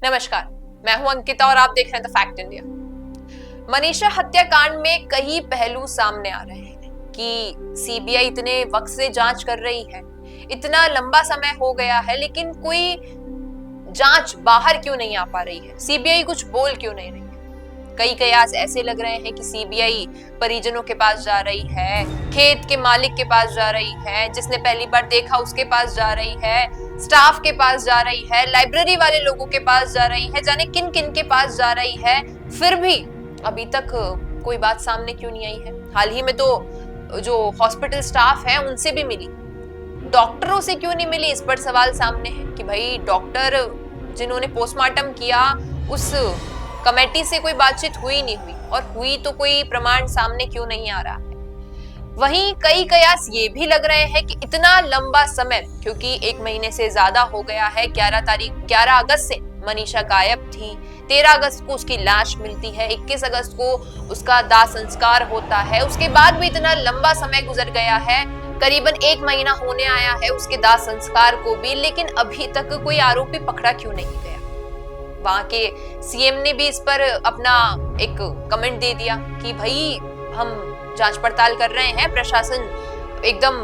नमस्कार, मैं हूं अंकिता और आप देख रहे हैं द फैक्ट इंडिया। मनीषा हत्याकांड में कई पहलू सामने आ रहे हैं कि सीबीआई इतने वक्त से जांच कर रही है, इतना लंबा समय हो गया है, लेकिन कोई जांच बाहर क्यों नहीं आ पा रही है, सीबीआई कुछ बोल क्यों नहीं रही है। कई कयास ऐसे लग रहे हैं कि सीबीआई परिजनों के पास जा रही है, खेत के मालिक के पास जा रही है, जिसने पहली बार देखा उसके पास जा रही है, स्टाफ के पास जा रही है, लाइब्रेरी वाले लोगों के पास जा रही है, जाने किन किन के पास जा रही है। फिर भी अभी तक कोई बात सामने क्यों नहीं आई है। हाल ही में तो जो हॉस्पिटल स्टाफ है उनसे भी मिली, डॉक्टरों से क्यों नहीं मिली, इस पर सवाल सामने है कि भाई डॉक्टर जिन्होंने पोस्टमार्टम किया उस कमेटी से कोई बातचीत हुई नहीं हुई, और हुई तो कोई प्रमाण सामने क्यों नहीं आ रहा है। वहीं कई कयास ये भी लग रहे हैं कि इतना लंबा समय, क्योंकि 1 महीने से ज्यादा हो गया है, 11 अगस्त से मनीषा गायब थी, 13 अगस्त को उसकी लाश मिलती है, 21 अगस्त को उसका दाह संस्कार होता है, उसके बाद भी इतना लंबा समय गुजर गया है, करीबन 1 महीना होने आया है उसके दाह संस्कार को भी, लेकिन अभी तक कोई आरोपी पकड़ा क्यों नहीं गया। वहां के सीएम ने भी इस पर अपना एक कमेंट दे दिया कि भाई हम जांच पड़ताल कर रहे हैं, प्रशासन एकदम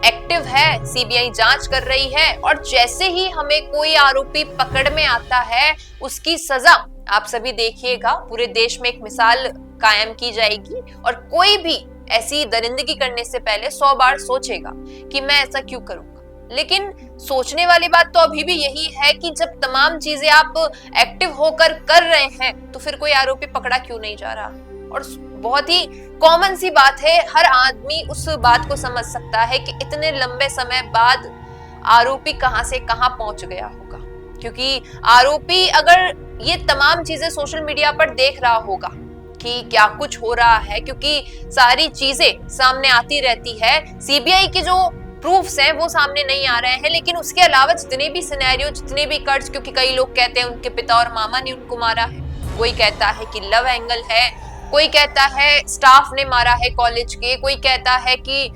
एक्टिव है, सीबीआई जांच कर रही है, और जैसे ही हमें कोई आरोपी पकड़ में आता है उसकी सजा आप सभी देखिएगा, पूरे देश में एक मिसाल कायम की जाएगी, और कोई भी ऐसी दरिंदगी करने से पहले 100 बार सोचेगा कि मैं ऐसा क्यों करूंगा। लेकिन सोचने वाली बात तो अभी भी यही है कि जब तमाम चीजें आप एक्टिव होकर कर रहे हैं तो फिर कोई आरोपी पकड़ा क्यों नहीं जा रहा। और बहुत ही कॉमन सी बात है, हर आदमी उस बात को समझ सकता है कि इतने लंबे समय बाद आरोपी कहां से कहां पहुंच गया होगा, क्योंकि आरोपी अगर ये तमाम चीजें सोशल मीडिया पर देख रहा होगा कि क्या कुछ हो रहा है, क्योंकि सारी चीजें सामने आती रहती है, सीबीआई के जो प्रूफ्स हैं वो सामने नहीं आ रहे हैं, लेकिन उसके अलावा जितने भी सिनेरियो, जितने भी कट्स, क्योंकि कई लोग कहते हैं उनके पिता और मामा ने उनको मारा है, कोई कहता है कि लव एंगल है, कोई कहता है स्टाफ ने मारा है कॉलेज के, कोई कहता है कि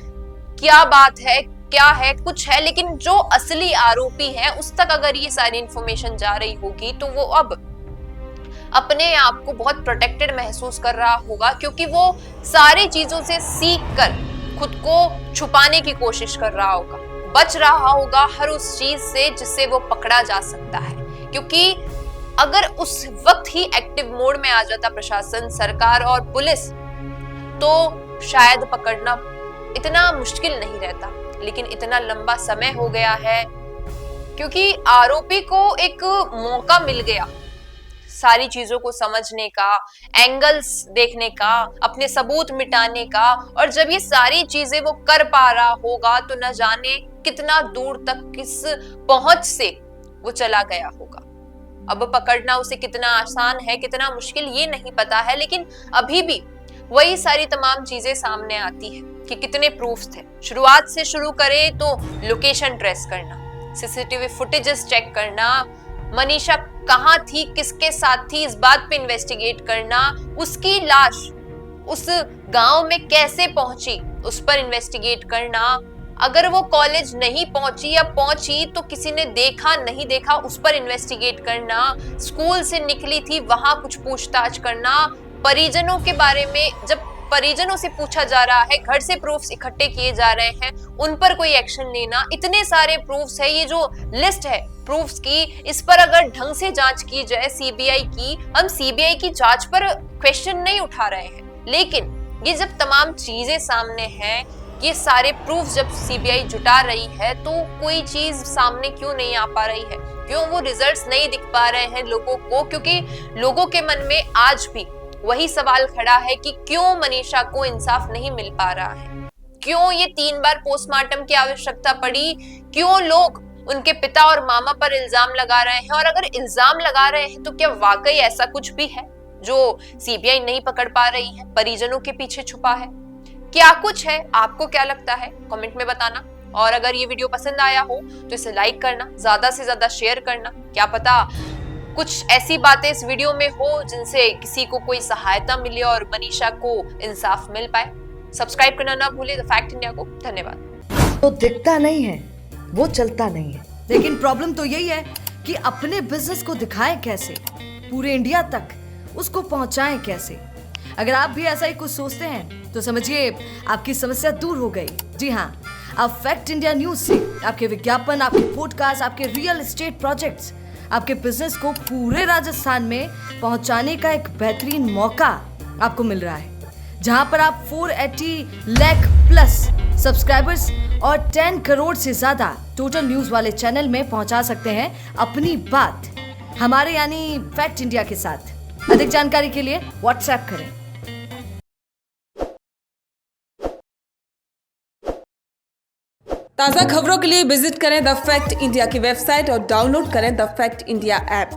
क्या बात है, क्या है, कुछ है, लेकिन जो असली आरोपी है उस तक अगर ये सारी इंफॉर्मेशन जा रही होगी तो वो अब अपने आप को बहुत प्रोटेक्टेड महसूस कर रहा होगा, क्योंकि वो सारी चीजों से सीख कर खुद को छुपाने की कोशिश कर रहा होगा, बच रहा होगा हर उस चीज से जिससे वो पकड़ा जा सकता है। क्योंकि अगर उस वक्त ही एक्टिव मोड में आ जाता प्रशासन, सरकार और पुलिस, तो शायद पकड़ना इतना मुश्किल नहीं रहता, लेकिन इतना लंबा समय हो गया है क्योंकि आरोपी को एक मौका मिल गया सारी चीजों को समझने का, एंगल्स देखने का, अपने सबूत मिटाने का, और जब ये सारी चीजें वो कर पा रहा होगा तो न जाने कितना दूर तक, किस पहुंच से वो चला गया होगा। अब पकड़ना उसे कितना आसान है, कितना मुश्किल, ये नहीं पता है, लेकिन अभी भी वही सारी तमाम चीजें सामने आती है कि कितने प्रूफ्स थे। शुरुआत से शुरू करें तो लोकेशन ट्रेस करना, सीसीटीवी फुटेजेस चेक करना, मनीषा कहां थी, किसके साथ थी, इस बात पे इन्वेस्टिगेट करना, उसकी लाश उस गांव में कैसे पहुंची उस पर इन्वेस्टिगेट करना, अगर वो कॉलेज नहीं पहुंची या पहुंची तो किसी ने देखा नहीं देखा उस पर इन्वेस्टिगेट करना, स्कूल से निकली थी वहां कुछ पूछताछ करना, परिजनों के बारे में जब परिजनों से पूछा जा रहा है, घर से प्रूफ्स इकट्ठे किए जा रहे हैं, उन पर कोई एक्शन लेना, इतने सारे प्रूफ्स है, ये जो लिस्ट है प्रूफ्स की, इस पर अगर ढंग से जांच की जाए सीबीआई की, हम सीबीआई की जांच पर क्वेश्चन नहीं उठा रहे हैं, लेकिन ये जब तमाम चीजें सामने हैं, ये सारे प्रूफ जब सीबीआई जुटा रही है, तो कोई चीज सामने क्यों नहीं आ पा रही है, क्यों वो रिजल्ट्स नहीं दिख पा रहे हैं लोगों को, क्योंकि लोगों के मन में आज भी वही सवाल खड़ा है कि क्यों मनीषा को इंसाफ नहीं मिल पा रहा है, क्यों ये 3 बार पोस्टमार्टम की आवश्यकता पड़ी, क्यों लोग उनके पिता और मामा पर इल्जाम लगा रहे हैं, और अगर इल्जाम लगा रहे हैं तो क्या वाकई ऐसा कुछ भी है जो सीबीआई नहीं पकड़ पा रही है, परिजनों के पीछे छुपा है, क्या कुछ है, आपको क्या लगता है कमेंट में बताना। और अगर ये वीडियो पसंद आया हो तो इसे लाइक करना, ज्यादा से ज्यादा शेयर करना, क्या पता कुछ ऐसी बातें इस वीडियो में हो जिनसे किसी को कोई सहायता मिले और मनीषा को इंसाफ मिल पाए। सब्सक्राइब करना ना भूले द फैक्ट इंडिया को। धन्यवाद। तो दिखता नहीं है, वो चलता नहीं है, लेकिन प्रॉब्लम तो यही है कि अपने बिजनेस को दिखाएं कैसे, पूरे इंडिया तक उसको पहुंचाएं कैसे। अगर आप भी ऐसा ही कुछ सोचते हैं तो समझिए आपकी समस्या दूर हो गई। जी हाँ, अब फैक्ट इंडिया न्यूज से आपके विज्ञापन, आपके पॉडकास्ट, आपके रियल एस्टेट प्रोजेक्ट्स, आपके बिजनेस को पूरे राजस्थान में पहुंचाने का एक बेहतरीन मौका आपको मिल रहा है, जहां पर आप 480 लाख प्लस सब्सक्राइबर्स और 10 करोड़ से ज्यादा टोटल न्यूज वाले चैनल में पहुंचा सकते हैं अपनी बात हमारे यानी फैक्ट इंडिया के साथ। अधिक जानकारी के लिए व्हाट्सएप करें। ताज़ा खबरों के लिए विजिट करें द फैक्ट इंडिया की वेबसाइट और डाउनलोड करें द फैक्ट इंडिया ऐप।